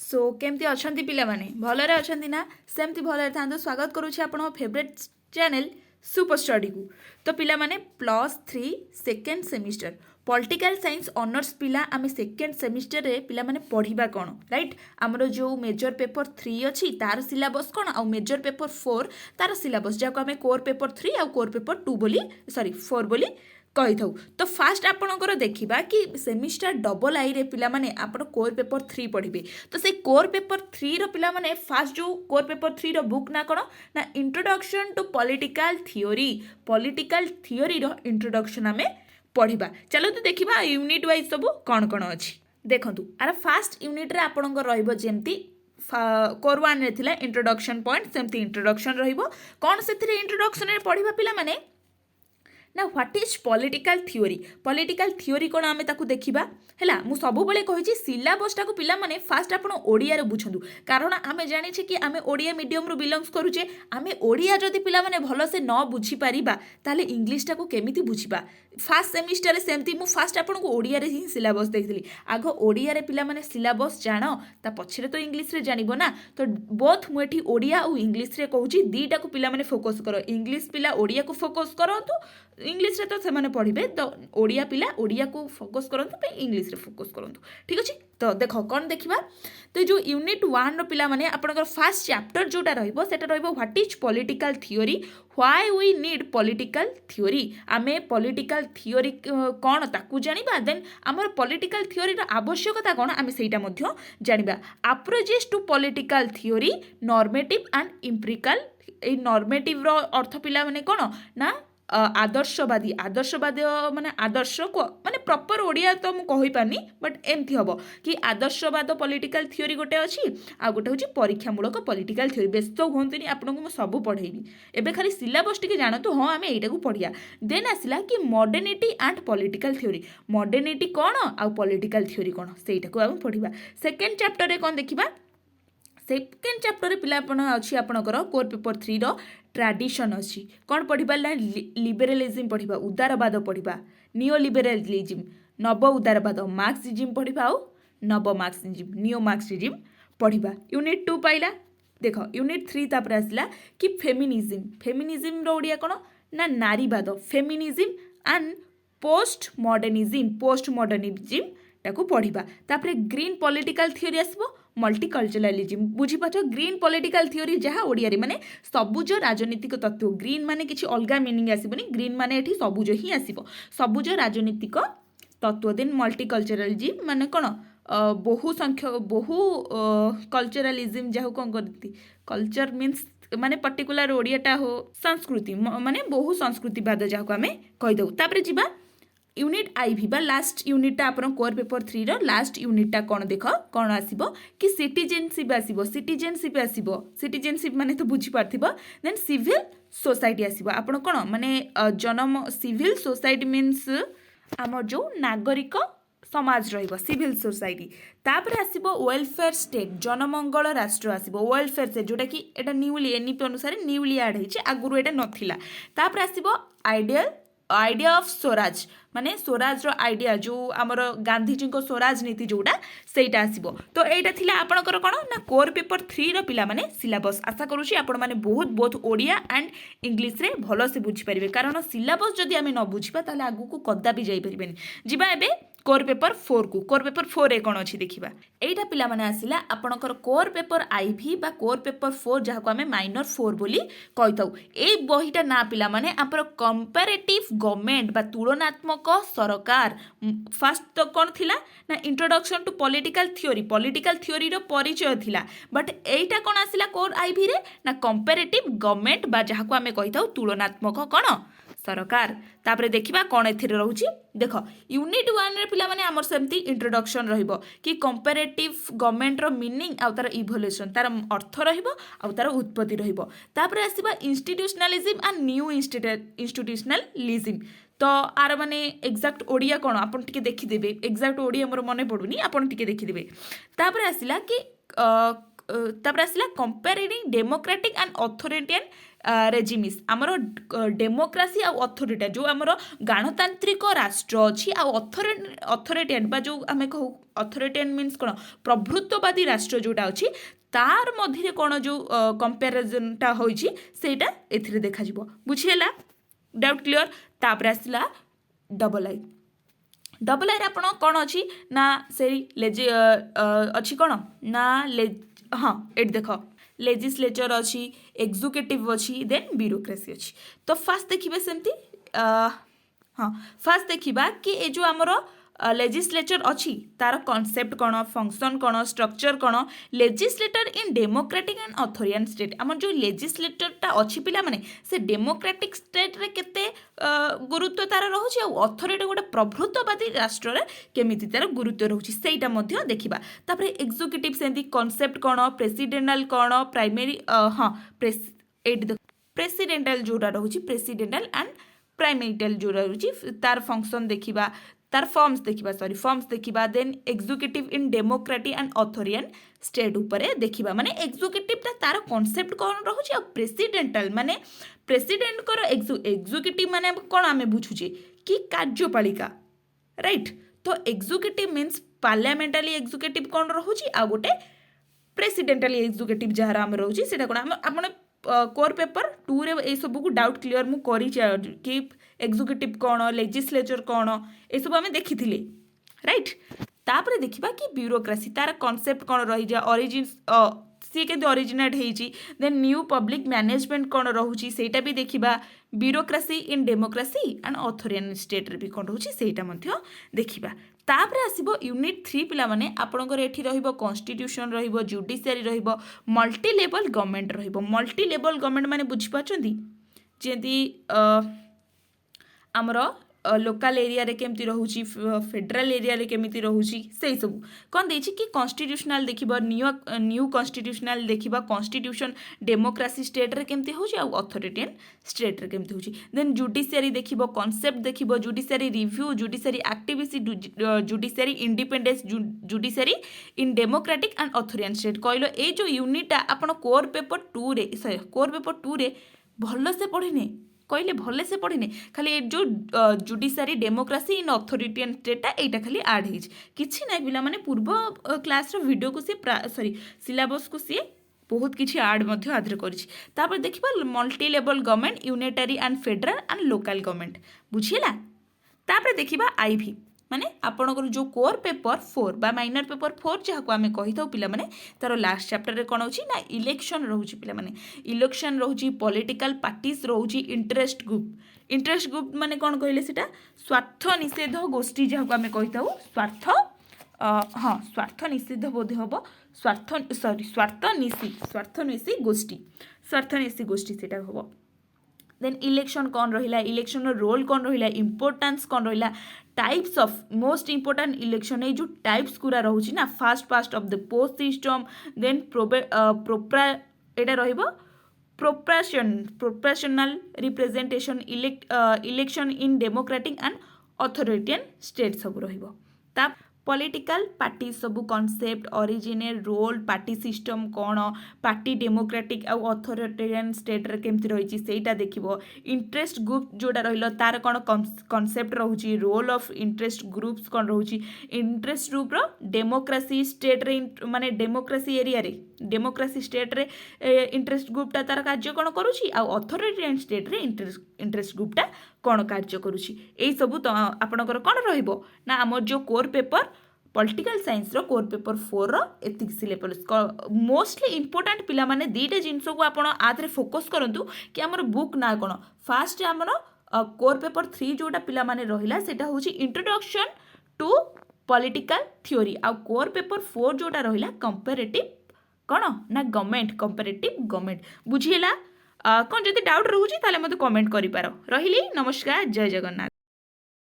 सो केमती अच्छा पिलाने भलरे अच्छा ना सेमती भलरे था स्वागत करुच्छे आप फेवरेट चैनल सुपर स्टडी को। तो पिला माने +3 second semester political science honours पिला आम सेकेंड सेमिस्टर रे पिला माने पढ़िबा कौन राइट। आमर जो मेजर पेपर 3 अच्छी तार सिलेबस कौन आउ मेजर पेपर 4 तार सिलेबस जहाँ आम कोर पेपर 3 आउ कोर पेपर 2 बोली 4 बोली कही था। तो फास्ट आपणकर देखा कि सेमिस्टर डबल आई रे पिला माने आपण कोर पेपर 3 पढ़े। तो से कोर पेपर 3 रो पिला माने फास्ट जो कोर पेपर 3 रो बुक ना कौन ना इंट्रोडक्शन टू पॉलिटिकल थियोरी रो इंट्रोडक्शन आमे पढ़ा। चलो तो देखा यूनिट वाइज सब कौन कौन अच्छी देखूँ। आर फास्ट यूनिट रे आपणकर रही कोर 1 रे थिला इंट्रोडक्शन पॉइंट सेमती इंट्रोडक्शन रहिबो। कौन से इंट्रोडक्शन रे पढ़ा पिला माने ना व्हाट इज पॉलिटिकल थियोरी कौन आम देखा है। मुझे सब कही सिलेबसटा को पिला माने फास्ट आप ओडिया बुझु कारण आम जाने कि आम ओडिया मीडियम रू बिलंग्स करुचे। आम ओडिया जदि पिला माने भल से न बुझीपर ताले इंग्लीश टाक केमी बुझा। फास्ट सेमिस्टर सेमती मु फास्ट आपको ओडिया रे ही सिलेबस देखी आग ओडिया रे पिला माने सिलेबस जान ता पछरे तो इंग्लीश रे जानिबो ना। तो बोथ मुझे ओडिया और इंग्लीश रे कहूँ दीटा को पिला माने फोकस करो। इंग्लीश पिला ओडिया को फोकस करंतु इंग्लीश रे तो से माने पढ़िबे। तो ओडिया पिला ओडिया को फोकस करंतु इंग्लीश रे फोकस करंतु ठीक अछि। तो देख कौन देखा तो जो यूनिट 1 रो पिला माने आपनकर फास्ट चैप्टर जोटा रहिबो सेटा रहिबो what is political theory why we need political theory. आमे पॉलिटिकल थियोरी कौन ताकू जानिबा देन आमर पॉलिटिकल थियोरी रो आवश्यकता कौन आमे सेटा मध्य जानिबा। Approaches to political theory normative and empirical. ए नॉर्मेटिव रो अर्थ पिला माने कौन ना आदर्शवादी माने आदर्श को माने प्रॉपर ओडिया तो मु कहि पानी बट एमथि हबो कि आदर्शवाद पॉलिटिकल थियोरी गोटे अछि आ गोटे होची परीक्षामूलक पॉलिटिकल थियोरी। व्यस्त होंतुनी आपनको मु सब पढ़ेबी एबे खाली सिलेबस टिके जानतो। हाँ आमे एटा को पढ़िया देन आसिला कि modernity and political theory. Modernity कौन आ पॉलिटिकल थियोरी कौन सेटा को आमे पढ़िबा। सेकंड चैप्टर रे कोन देखिबा सेकेंड चैप्टर रे पिला अच्छी आपणकर कोर पेपर 3 रो ट्रेडिशन अच्छी कौन पढ़ा लिबरलिज्म पढ़ा उदारवाद पढ़ा नियो लिबरलिज्म नव उदारवाद मार्क्सिज्म पढ़ा आउ नव मार्क्सिज्म नियो मार्क्सिज्म पढ़ा। यूनिट 2 पाइला देख यूनिट 3 तापर आसला कि फेमिनिज्म रो ओडिया कौन ना नारीवाद फेमिनिज्म एंड पोस्ट मॉडर्निज्म टाको पढ़ा। तापर ग्रीन पॉलिटिकल थियोरी आसबो मल्टीकल्चरलिज्म बुझीपार ग्रीन पॉलिटिकल थियोरी जहाँ ओडिया रे माने सबुज राजनीतिक तत्व। ग्रीन माने किसी अलग मीनिंग आसबनी ग्रीन माने एठी सबुज ही आसीबो सबुज राजनीतिक तत्व। देन मल्टीकल्चरलिज्म माने कौन बहु कल्चरलिज्म जहाँ कौन करती कल्चर मीन्स माने पर्टिकुलर ओडियाटा हो संस्कृति माने बहु संस्कृतिवाद जहाँ को आम कहीदे। तापर जीवा यूनिट आईवी बा लास्ट यूनिटा आप कोर पेपर 3 रो लास्ट यूनिटा कौन देख कौन आसीबो कि सिटीजनशिप आसीबो सिटीजनशिप माने तो बुझी पारथिबो। देन सिविल सोसाइटी आसीबो आपण कौन माने जनम सिविल सोसाइटी मीन्स आम जो नागरिक समाज रहिबो सिविल सोसाइटी। तापर आसीबो वेलफेयर स्टेट जनमंगल राष्ट्र आसीबो वेलफेयर स्टेट जोटा कि एटा न्यूली एनईपी अनुसार न्यूली ऐड होईची आगुरु एटा नथिला। तापर आसीबो आइडिया ऑफ स्वराज माने स्वराज रो आइडिया जो आमर गांधीजी को स्वराज नीति जोटा सेटा आसीबो। तो एटा थिला आपनकर कोन ना कोर पेपर 3 रो पिला माने सिलेबस। आशा करूची आपण माने बहुत ओडिया एंड इंग्लिश रे भलो से बुझी परिबे कारण सिलेबस जदी आमे न बुझिबा ताले आगु को कदा भी जाई परिबेनी। जिबा एबे कोर पेपर 4 को कोर पेपर 4 रे कोन अछि देखिबा। एटा पिला माने आसिला आपनकर कोर पेपर आईवी बा कोर पेपर 4 जहा को आमे माइनर 4 बोली कहिताउ। ए बहिटा ना पिला माने आपर कंपैरेटिव गवर्नमेंट बा तुलनात्मक सरकार। फास्ट तो कौन थिला ना इंट्रोडक्शन टू पॉलिटिकल थियोरी रो परिचय थिला बट एटा कौन आसिला कोर आईवी रे ना कंपैरेटिव गवर्नमेंट बा जहा को आमे कहिताउ तुलनात्मक कौन सरकार। तापरे देखिबा कौन एथिरे रहउची देख यूनिट 1 रे पिला माने हमर सेमती इंट्रोडक्शन रहिबो कि कंपैरेटिव गवर्नमेंट रो मीनिंग आ तार इवोल्यूशन तार अर्थ रहिबो आ तार उत्पत्ति रहिबो। तापरे आसीबा इंस्टीट्यूशनलिज्म एंड न्यू इंस्टीट्यूशनलिज्म। तो आर माने एक्जाक्ट ओडिया कौन आपन टिके देखि देबे एक्जाक्ट ओडिया मोर मने पडुनी आपन टिके देखि देबे। तापरे आसिला कि तापर आसिला कंपेयरिंग डेमोक्रेटिक एंड अथॉरिटेरियन रेजिमिस आमर डेमोक्रासी आ अथॉरिटी जो आमर गणतांत्रिक राष्ट्र अच्छी अथॉरिटियन बा जो आम कहू अथॉरिटियन मीन्स कौन प्रभुत्ववादी राष्ट्र जोटा अच्छी तार मध्य कौन जो कंपेरिजनटा होइछि सेटा एथिरे देखा जिवो बुझिएला डाउट क्लियर तापर आसला डबल आई आपण कौन अच्छी ना से अच्छी कौन ना हाँ एट देख लेजिस्लेचर अच्छी एग्जीक्यूटिव अच्छी देन ब्यूरोक्रेसी अच्छी तो फास्ट देखिए सेमती हाँ फास्ट देखिबा कि ए जो आमर लेजिस्लेचर अच्छी तार कॉन्सेप्ट कौन फंक्शन कौन स्ट्रक्चर कौन legislator in democratic and authoritarian state आम जो लेजिस्लेटरटा अच्छी पिला माने से डेमोक्रेटिक स्टेट रे केते गुरुत्व तार रोचे आ अथॉरिटी गोटे प्रभुत्ववादी राष्ट्र रे केमिति तार गुरुत्व रोचे सेटा मध्य देखिबा तापर एग्जीक्यूटिव सेंती कॉन्सेप्ट कौन प्रेसिडेंटल कौन प्राइमरी हाँ प्रेसिडेंटल जोड़ा रोचे प्रेसिडेंटल एंड प्राइमेरिटल जोड़ा रोचे तार फंक्शन देखिबा तार फॉर्म्स देखिबा फॉर्म्स देखिबा then executive in democratic and authoritarian state उपरे देखिबा माने एग्जीक्यूटिव तार कॉन्सेप्ट कौन रोचे आ प्रेसिडेंटल माने प्रेसिडेंट कर एग्जीक्यूटिव माने कौन आमे बुझुचे कि कार्यपालिका राइट तो एग्जीक्यूटिव मीन्स पार्लियामेंटाली एग्जीक्यूटिव कौन रोचे आ गोटे प्रेसिडेंटाली एग्जीक्यूटिव जहाँ आम रोचे सेटा कौन आपण कोर पेपर 2 रे ए सब को डाउट क्लियर मु करी कि एग्जीक्यूटिव कौन लेजिस्लेचर कौन ये सब आम देखी राइट तापर देखिबा कि ब्यूरोक्रेसी तार कॉन्सेप्ट कौन रही जा ओरिजिन सी के ओरिजिनेट होइची देन न्यू पब्लिक मैनेजमेंट कौन रोची सेटा भी देखिबा bureaucracy in democracy and authoritarian state रे भी कौन रोची सेटा मध्य देखिबा तापर आसीबो यूनिट 3 पिला माने आपनकर एठी रहिबो कॉन्स्टिट्यूशन रहिबो जुडिशियरी रहिबो मल्टी लेवल गवर्नमेंट रहिबो मल्टी लेवल गवर्नमेंट माने बुझी पाछंती जेंती आमर लोकल एरिया रे केमती रहूची फेडरल एरिया रे केमती रहूची सेही सब कौन देछि कि कॉन्स्टिट्यूशनल देखिबा न्यू कॉन्स्टिट्यूशनल देखिबा कॉन्स्टिट्यूशन डेमोक्रेसी स्टेट रे केमती होची आ अथॉरिटियन स्टेट रे केमती होची देन जुडिशियरी देखिबो कॉन्सेप्ट देखिबो judiciary review judiciary activity judiciary independence judiciary in democratic and authoritarian state कहलो ए जो यूनिटा आपण कोर पेपर 2 रे भल से पढ़िने कहले भले से पढ़िने खाली जो जुडिशियरी डेमोक्रेसी इन अथॉरिटियन स्टेटा एटा खाली ऐड होइछ किछि नै पिला माने पूर्व क्लास रो वीडियो को से सिलेबस को से बहुत किछि ऐड मध्य आधर करिछि तापर देखिबा multi level government unitary and federal and local government बुझिला तापर देखिबा आईवी माने आपनकर जो कोर पेपर 4 बा माइनर पेपर 4 जहाँ को आम कही था पिला माने तार लास्ट चैप्टर रे कौन होची ना इलेक्शन रोची पिला माने इलेक्शन रोची पॉलिटिकल पार्टीज रोची इंटरेस्ट ग्रुप माने कौन कहले सेटा स्वार्थ निषेध गोष्ठी जहाँ को आम कही था स्वार्थ हाँ स्वार्थ निषेध बोध हम स्वार्थनिशी गोष्ठी सेटा हम देन इलेक्शन कौन रहिला इलेक्शन रोल कौन रहिला इंपोर्टेंस कौन रहिला types of most important election ये जो टाइप्स गुरा रोची ना first past of the post system then एटा रहिबो proportional representation election in democratic and authoritarian state सब रहिबो ता पॉलिटिकल पार्टी सब concept original role party system कौन पार्टी डेमोक्रेटिक आउ अथॉरिटेरियन स्टेट रे केमती रही सेटा देखिबो इंटरेस्ट ग्रुप जोड़ा रहिलो तार कौन कॉन्सेप्ट रहूची रोल ऑफ इंटरेस्ट ग्रुप्स कौन रहूची इंटरेस्ट ग्रुप रो डेमोक्रेसी स्टेट रे माने डेमोक्रेसी एरिया रे डेमोक्रेसी स्टेट रे इंटरेस्ट ग्रुपटा तार कार्य कौन करूची आउ अथॉरिटेरियन स्टेट रे इंटरेस्ट ग्रुपटा कौन कार्य करूची एई सबु तो आपनकर कौन रहिबो ना हमर जो कोर पेपर पॉलिटिकल साइंस रो कोर पेपर 4 रो एथिक सिलेबस मोस्टली इंपोर्टेंट पिला माने दीटा जिंस को आपण आथरे फोकस करंतु कि हमर बुक ना कोन फास्ट हमर कोर पेपर 3 जोटा पिला माने रहिला सेटा होची इंट्रोडक्शन टू पॉलिटिकल थ्योरी आ कोर पेपर 4 जोटा रहिला कंपैरेटिव कौन ना गवर्नमेंट कंपैरेटिव गवर्नमेंट बुझिला कौन जदि डाउट रहूची ताले मते कमेंट करि पारो रहिली नमस्कार जय जगन्नाथ।